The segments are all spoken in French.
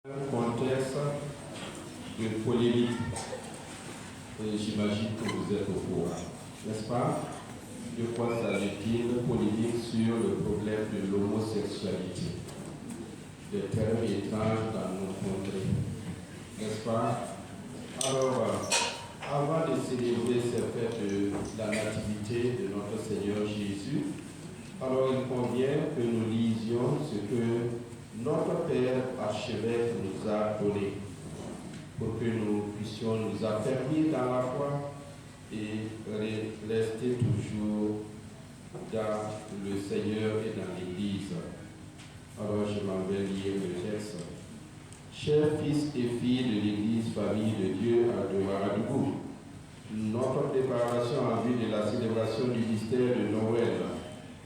Un contexte de polémique, et j'imagine que vous êtes au courant, n'est-ce pas? De quoi s'agit-il? Polémique sur le problème de l'homosexualité, des termes étranges dans nos contrées, n'est-ce pas? Alors, avant de célébrer cette fête de la nativité de notre Seigneur Jésus, alors il convient que nous lisions ce que notre Père archevêque nous a donné pour que nous puissions nous affermir dans la foi et rester toujours dans le Seigneur et dans l'Église. Alors je m'en vais lire le texte. Chers fils et filles de l'Église, famille de Dieu à Ouagadougou, notre préparation en vue de la célébration du mystère de Noël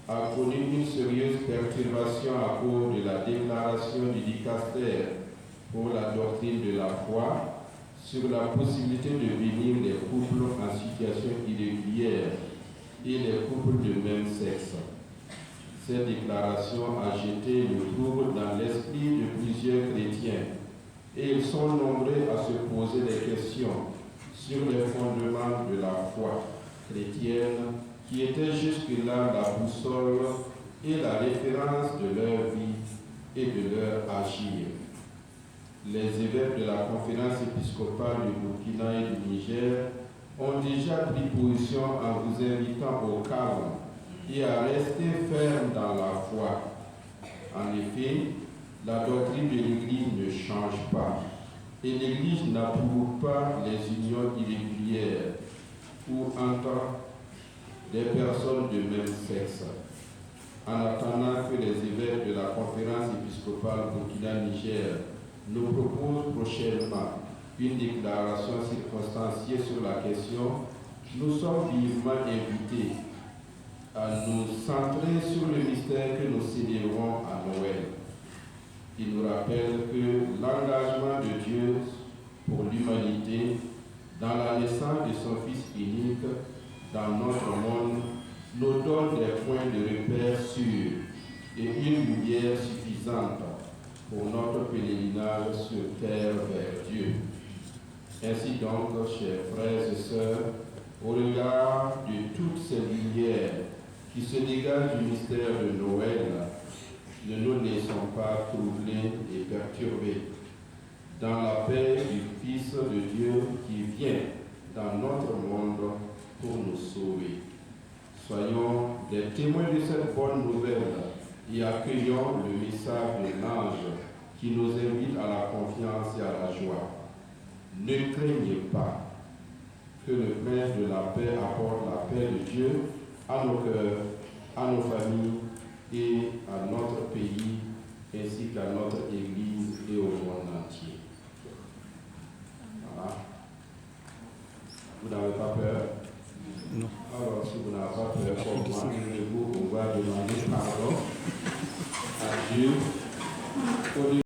a connu une sérieuse perturbation à cause de la déclaration du dicastère pour la doctrine de la foi sur la possibilité de bénir les couples en situation irrégulière et les couples de même sexe. Cette déclaration a jeté le trouble dans l'esprit de plusieurs chrétiens et ils sont nombreux à se poser des questions sur les fondements de la foi chrétienne qui était jusque-là la boussole et la référence de leur vie et de leur agir. Les évêques de la conférence épiscopale du Burkina et du Niger ont déjà pris position en vous invitant au calme et à rester ferme dans la foi. En effet, la doctrine de l'Église ne change pas et l'Église n'approuve pas les unions irrégulières ou entre des personnes de même sexe. En attendant que les évêques de la conférence épiscopale Burkina-Niger nous proposent prochainement une déclaration circonstanciée sur la question, nous sommes vivement invités à nous centrer sur le mystère que nous célébrons à Noël. Il nous rappelle que l'engagement de Dieu pour l'humanité dans la naissance de son Fils unique dans notre monde nous donne des points de repère sûrs et une lumière suffisante pour notre pèlerinage sur terre vers Dieu. Ainsi donc, chers frères et sœurs, au regard de toutes ces lumières qui se dégagent du mystère de Noël, ne nous laissons pas troubler et perturber dans la paix du Fils de Dieu qui vient dans notre monde pour nous sauver. Soyons des témoins de cette bonne nouvelle et accueillons le message de l'ange qui nous invite à la confiance et à la joie. Ne craignez pas, que le Prince de la paix apporte la paix de Dieu à nos cœurs, à nos familles et à notre pays, ainsi qu'à notre Église et au monde entier. Voilà. Vous n'avez pas peur? Non. Alors, si vous n'avez pas peur, comme moi, on va demander pardon à Dieu.